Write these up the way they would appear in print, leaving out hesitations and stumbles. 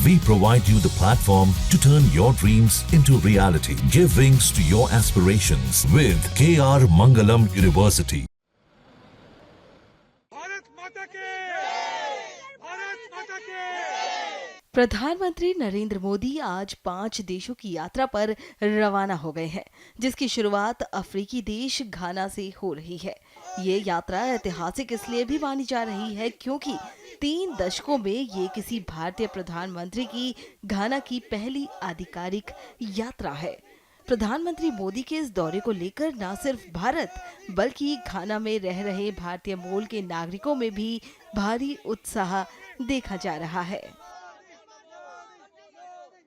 We provide you the platform to turn your dreams into reality. Give wings to your aspirations with KR Mangalam University. प्रधानमंत्री नरेंद्र मोदी आज 5 देशों की यात्रा पर रवाना हो गए हैं, जिसकी शुरुआत अफ्रीकी देश घाना से हो रही है। ये यात्रा ऐतिहासिक इसलिए भी मानी जा रही है क्योंकि 3 दशकों में ये किसी भारतीय प्रधानमंत्री की घाना की पहली आधिकारिक यात्रा है। प्रधानमंत्री मोदी के इस दौरे को लेकर न सिर्फ भारत बल्कि घाना में रह रहे भारतीय मूल के नागरिकों में भी भारी उत्साह देखा जा रहा है।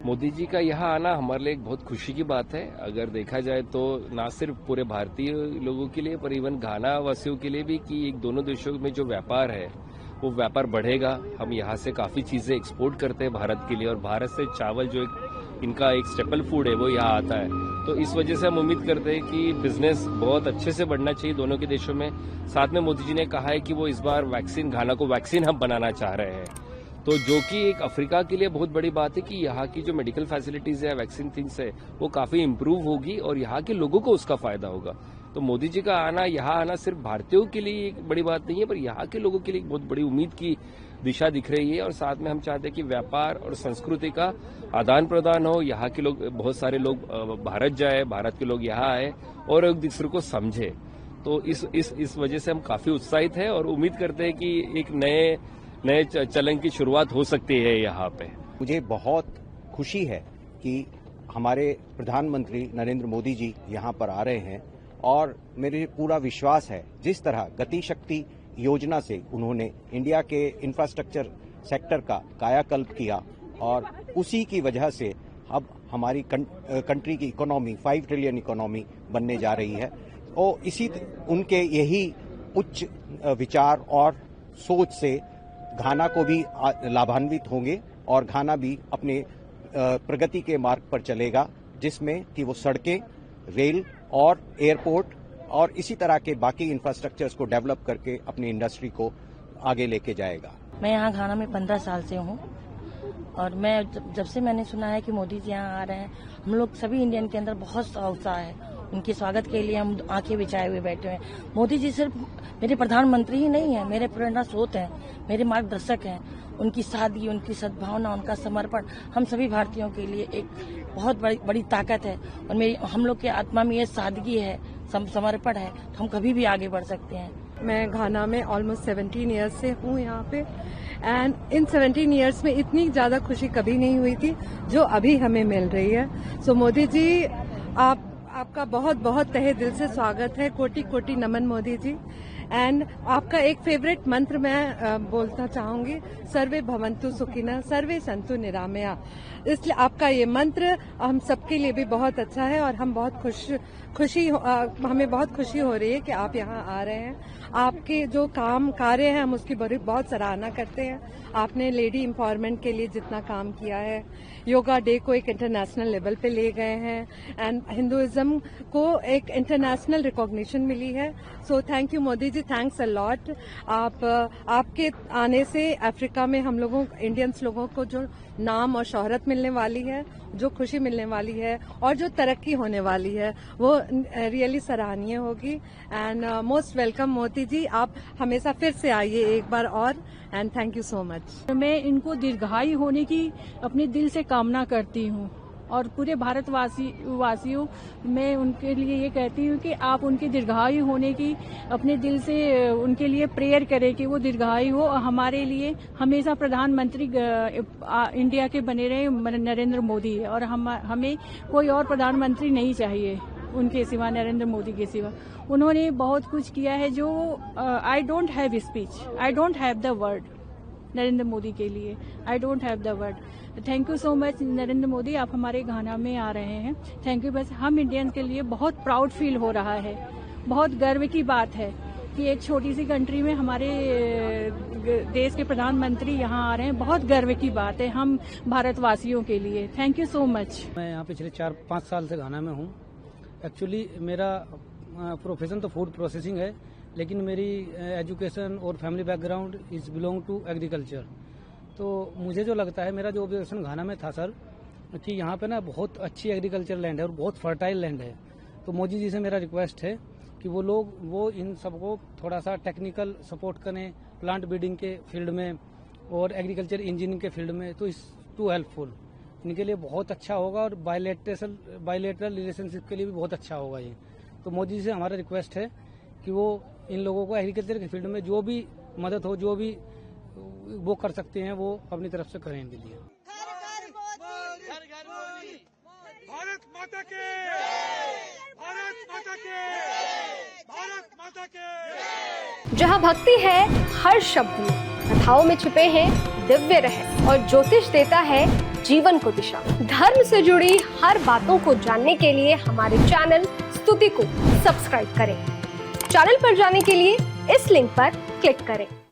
मोदी जी का यहाँ आना हमारे लिए एक बहुत खुशी की बात है। अगर देखा जाए तो ना सिर्फ पूरे भारतीय लोगों के लिए पर इवन घाना वासियों के लिए भी कि एक दोनों देशों में जो व्यापार है वो व्यापार बढ़ेगा। हम यहाँ से काफी चीजें एक्सपोर्ट करते हैं भारत के लिए और भारत से चावल जो इनका एक स्टेपल फूड है वो यहाँ आता है। तो इस वजह से हम उम्मीद करते हैं कि बिजनेस बहुत अच्छे से बढ़ना चाहिए दोनों के देशों में। साथ में मोदी जी ने कहा है कि वो इस बार घाना को वैक्सीन हम बनाना चाह रहे हैं, तो जो कि एक अफ्रीका के लिए बहुत बड़ी बात है कि यहाँ की जो मेडिकल फैसिलिटीज है, वैक्सीन थिंग्स है, वो काफी इम्प्रूव होगी और यहाँ के लोगों को उसका फायदा होगा। तो मोदी जी का यहाँ आना सिर्फ भारतीयों के लिए एक बड़ी बात नहीं है, पर यहाँ के लोगों के लिए एक बहुत बड़ी उम्मीद की दिशा दिख रही है। और साथ में हम चाहते हैं कि व्यापार और संस्कृति का आदान प्रदान हो। यहाँ के लोग, बहुत सारे लोग भारत जाए, भारत के लोग यहाँ आए और एक दूसरे को समझे। तो इस वजह से हम काफी उत्साहित है और उम्मीद करते हैं कि एक नए चलन की शुरुआत हो सकती है यहाँ पे। मुझे बहुत खुशी है कि हमारे प्रधानमंत्री नरेंद्र मोदी जी यहाँ पर आ रहे हैं और मेरे पूरा विश्वास है जिस तरह गति शक्ति योजना से उन्होंने इंडिया के इंफ्रास्ट्रक्चर सेक्टर का कायाकल्प किया और उसी की वजह से अब हमारी कंट्री की इकोनॉमी 5 ट्रिलियन इकोनॉमी बनने जा रही है। और उनके यही उच्च विचार और सोच से घाना को भी लाभान्वित होंगे और घाना भी अपने प्रगति के मार्ग पर चलेगा, जिसमें कि वो सड़कें, रेल और एयरपोर्ट और इसी तरह के बाकी इंफ्रास्ट्रक्चर्स को डेवलप करके अपनी इंडस्ट्री को आगे लेके जाएगा। मैं यहाँ घाना में 15 साल से हूँ और मैं जब से मैंने सुना है कि मोदी जी यहाँ आ रहे हैं, हम लोग सभी इंडियन के अंदर बहुत उत्साह है। उनके स्वागत के लिए हम आंखें बिछाए हुए बैठे हैं। मोदी जी सिर्फ मेरे प्रधानमंत्री ही नहीं है, मेरे प्रेरणा स्रोत हैं, मेरे मार्गदर्शक हैं। उनकी सादगी, उनकी सद्भावना, उनका समर्पण हम सभी भारतीयों के लिए एक बहुत बड़ी ताकत है। और हम लोग के आत्मा में ये सादगी है, समर्पण है, तो हम कभी भी आगे बढ़ सकते हैं। मैं घाना में ऑलमोस्ट 17 ईयर्स से हूँ यहाँ पे एंड इन 17 ईयर्स में इतनी ज्यादा खुशी कभी नहीं हुई थी जो अभी हमें मिल रही है। सो मोदी जी, आपका बहुत बहुत तहे दिल से स्वागत है। कोटि कोटि नमन मोदी जी। एंड आपका एक फेवरेट मंत्र मैं बोलना चाहूंगी, सर्वे भवन्तु सुखिनः सर्वे सन्तु निरामया। इसलिए आपका ये मंत्र हम सबके लिए भी बहुत अच्छा है और हम बहुत हमें बहुत खुशी हो रही है कि आप यहाँ आ रहे हैं। आपके जो कार्य है हम उसकी बहुत सराहना करते हैं। आपने लेडी एम्पावरमेंट के लिए जितना काम किया है, योगा डे को एक इंटरनेशनल लेवल पे ले गए हैं एंड हिंदुइज्म को एक इंटरनेशनल रिकॉग्निशन मिली है। So thank you Modi ji, thanks a lot. आपके आने से अफ्रीका में हम लोगों इंडियंस लोगों को जो नाम और शोहरत मिलने वाली है, जो खुशी मिलने वाली है और जो तरक्की होने वाली है वो रियली सराहनीय होगी। And most welcome Modi ji, आप हमेशा फिर से आइए एक बार और। And thank you so much. मैं इनको दीर्घायु होने की अपने दिल से कामना करती हूँ और पूरे वासियों मैं उनके लिए ये कहती हूँ कि आप उनके दीर्घायु होने की अपने दिल से उनके लिए प्रेयर करें कि वो दीर्घायु हो। हमारे लिए हमेशा प्रधानमंत्री इंडिया के बने रहे नरेंद्र मोदी है और हमें कोई और प्रधानमंत्री नहीं चाहिए उनके सिवा, नरेंद्र मोदी के सिवा। उन्होंने बहुत कुछ किया है जो I don't have speech, I don't have the word Narendra Modi के लिए, I don't have the word. Thank you so much Narendra Modi, आप हमारे घाना में आ रहे हैं। Thank you. बस हम इंडियंस के लिए बहुत प्राउड फील हो रहा है, बहुत गर्व की बात है कि एक छोटी सी कंट्री में हमारे देश के प्रधानमंत्री यहाँ आ रहे हैं। बहुत गर्व की बात है हम भारतवासियों के लिए। Thank you so much. मैं यहाँ पिछले 4-5 साल से घाना में हूँ। एक्चुअली मेरा प्रोफेशन तो फूड प्रोसेसिंग है, लेकिन मेरी एजुकेशन और family background is belong to agriculture. तो मुझे जो लगता है, मेरा जो ऑब्जर्वेशन घाना में था सर, कि यहाँ पे ना बहुत अच्छी एग्रीकल्चर लैंड है और बहुत फर्टाइल लैंड है। तो मोदी जी से मेरा रिक्वेस्ट है कि वो इन सबको थोड़ा सा टेक्निकल सपोर्ट करें प्लांट ब्रीडिंग के फील्ड में और एग्रीकल्चर इंजीनियरिंग के फील्ड में, तो इस टू हेल्पफुल, इनके लिए बहुत अच्छा होगा और बायलैटरल रिलेशनशिप के लिए भी बहुत अच्छा होगा ये। तो मोदी जी से हमारा रिक्वेस्ट है कि वो इन लोगों को एग्रीकल्चर के फील्ड में जो भी मदद हो, जो भी वो कर सकते हैं, वो अपनी तरफ से करें इनके लिए। भारत माता के, भारत माता के, भारत माता के। जहाँ भक्ति है हर शब्द में, कथाओं में छुपे हैं दिव्य रहस्य और ज्योतिष देता है जीवन को दिशा। धर्म से जुड़ी हर बातों को जानने के लिए हमारे चैनल स्तुति को सब्सक्राइब करें। चैनल पर जाने के लिए इस लिंक पर क्लिक करें।